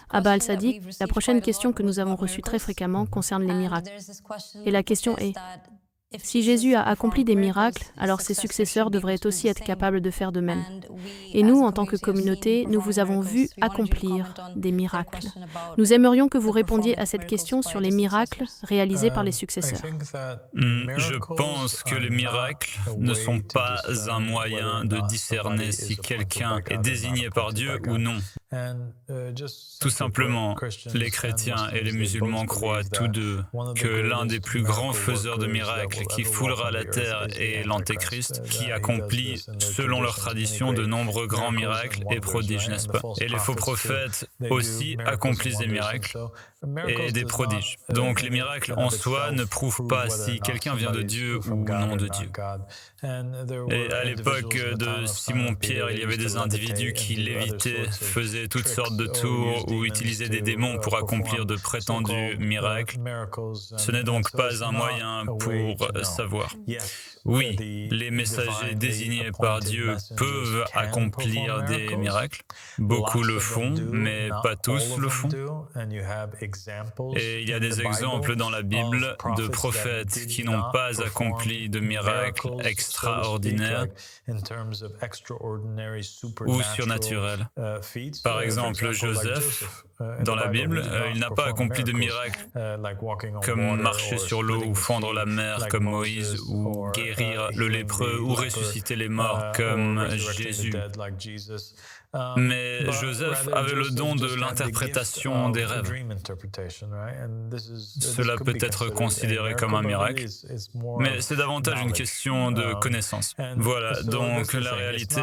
Abba al-Sadiq, la prochaine question que nous avons reçue très fréquemment concerne les miracles. Et la question est, si Jésus a accompli des miracles, alors ses successeurs devraient aussi être capables de faire de même. Et nous, en tant que communauté, nous vous avons vu accomplir des miracles. Nous aimerions que vous répondiez à cette question sur les miracles réalisés par les successeurs. Je pense que les miracles ne sont pas un moyen de discerner si quelqu'un est désigné par Dieu ou non. Tout simplement, les chrétiens et les musulmans croient tous deux que l'un des plus grands faiseurs de miracles qui foulera la terre est l'Antéchrist, qui accomplit, selon leur tradition, de nombreux grands miracles et prodiges, n'est-ce pas? Et les faux prophètes aussi accomplissent des miracles et des prodiges. Donc les miracles en soi ne prouvent pas si quelqu'un vient de Dieu ou non de Dieu. Et à l'époque de Simon-Pierre, il y avait des individus qui lévitaient, faisaient toutes sortes de tours ou utilisaient des démons pour accomplir de prétendus miracles. Ce n'est donc pas un moyen pour savoir. Oui, les messagers désignés par Dieu peuvent accomplir des miracles. Beaucoup le font, mais pas tous le font. Et il y a des exemples dans la Bible de prophètes qui n'ont pas accompli de miracles extraordinaires ou surnaturels. Par exemple, Joseph, dans la Bible, il n'a pas accompli de miracles comme marcher sur l'eau ou fendre la mer comme Moïse, ou guérir le lépreux ou ressusciter les morts comme Jésus. Mais Joseph avait le don de l'interprétation des rêves. Cela peut être considéré comme un miracle, mais c'est davantage une question de connaissance. Voilà, donc la réalité,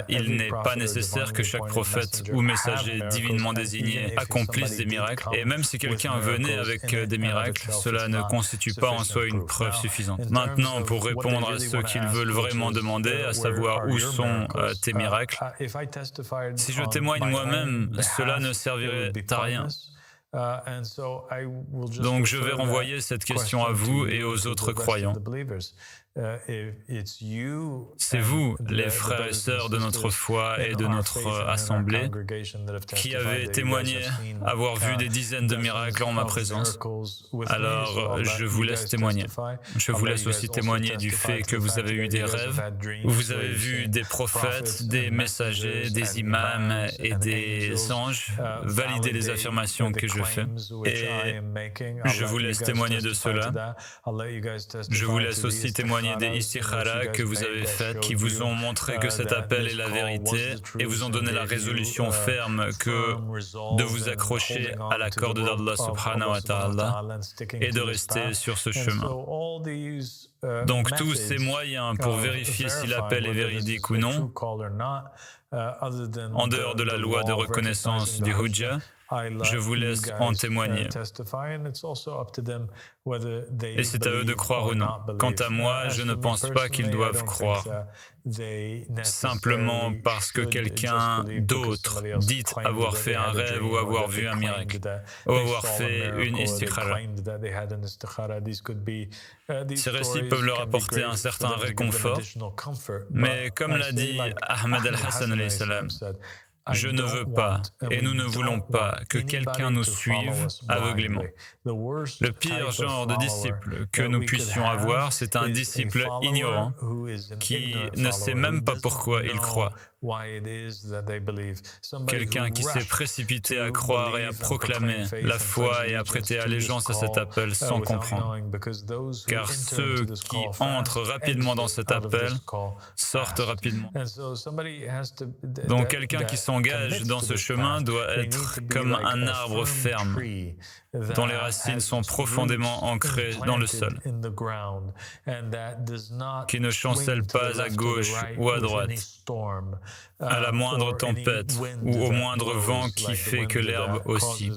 il n'est pas nécessaire que chaque prophète ou messager divinement désigné accomplisse des miracles, et même si quelqu'un venait avec des miracles, cela ne constitue pas en soi une preuve suffisante. Maintenant, pour répondre à ceux qu'ils veulent vraiment demander, à savoir où sont tes miracles, si je témoigne moi-même, cela ne servirait à rien. Donc je vais renvoyer cette question à vous et aux autres croyants. C'est vous, les frères et sœurs de notre foi et de notre assemblée, qui avez témoigné avoir vu des dizaines de miracles en ma présence. Alors, je vous laisse témoigner. Je vous laisse aussi témoigner du fait que vous avez eu des rêves, où vous avez vu des prophètes, des messagers, des imams et des anges valider les affirmations que je fais. Et je vous laisse témoigner de cela. Je vous laisse aussi témoigner des istikhara que vous avez faites, qui vous ont montré que cet appel est la vérité et vous ont donné la résolution ferme que de vous accrocher à la corde d'Allah subhanahu wa ta'ala et de rester sur ce chemin. Donc tous ces moyens pour vérifier si l'appel est véridique ou non, en dehors de la loi de reconnaissance du Hujjah, je vous laisse en témoigner. Et c'est à eux de croire ou non. Quant à moi, je ne pense pas qu'ils doivent croire. Simplement parce que quelqu'un d'autre dit avoir fait un rêve ou avoir vu un miracle, ou avoir fait une istikhara. Ces récits peuvent leur apporter un certain réconfort, mais comme l'a dit Ahmad al-Hassan alayhi salam, je ne veux pas, et nous ne voulons pas, que quelqu'un nous suive aveuglément. Le pire genre de disciple que nous puissions avoir, c'est un disciple ignorant qui ne sait même pas pourquoi il croit. Quelqu'un qui s'est précipité à croire et à proclamer la foi et à prêter allégeance à cet appel sans comprendre. Car ceux qui entrent rapidement dans cet appel sortent rapidement. Donc quelqu'un qui s'engage dans ce chemin doit être comme un arbre ferme, dont les racines sont profondément ancrées dans le sol, qui ne chancelle pas à gauche ou à droite, à la moindre tempête ou au moindre vent qui fait que l'herbe oscille.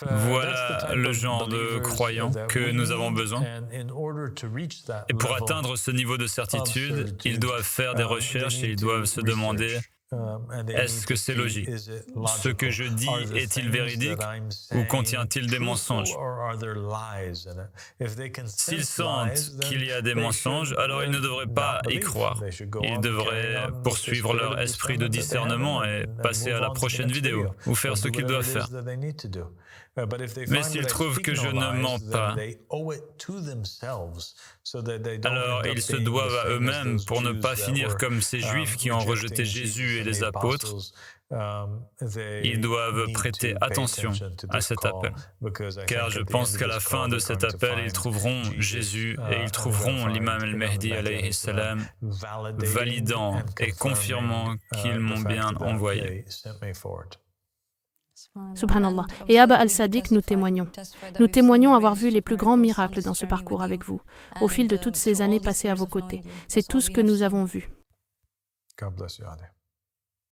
Voilà le genre de croyants que nous avons besoin. Et pour atteindre ce niveau de certitude, ils doivent faire des recherches et ils doivent se demander Est-ce que c'est logique? Ce que je dis est-il véridique ou contient-il des mensonges? S'ils sentent qu'il y a des mensonges, alors ils ne devraient pas y croire. Ils devraient poursuivre leur esprit de discernement et passer à la prochaine vidéo ou faire ce qu'ils doivent faire. Mais s'ils trouvent que je ne mens pas, alors ils se doivent à eux-mêmes pour ne pas finir comme ces Juifs qui ont rejeté Jésus et les apôtres. Ils doivent prêter attention à cet appel, car je pense qu'à la fin de cet appel, ils trouveront Jésus et ils trouveront l'imam al-Mahdi alayhi salam validant et confirmant qu'ils m'ont bien envoyé. Subhanallah. Et Abba al-Sadiq, nous témoignons. Nous témoignons avoir vu les plus grands miracles dans ce parcours avec vous, au fil de toutes ces années passées à vos côtés. C'est tout ce que nous avons vu. God bless you, Ali.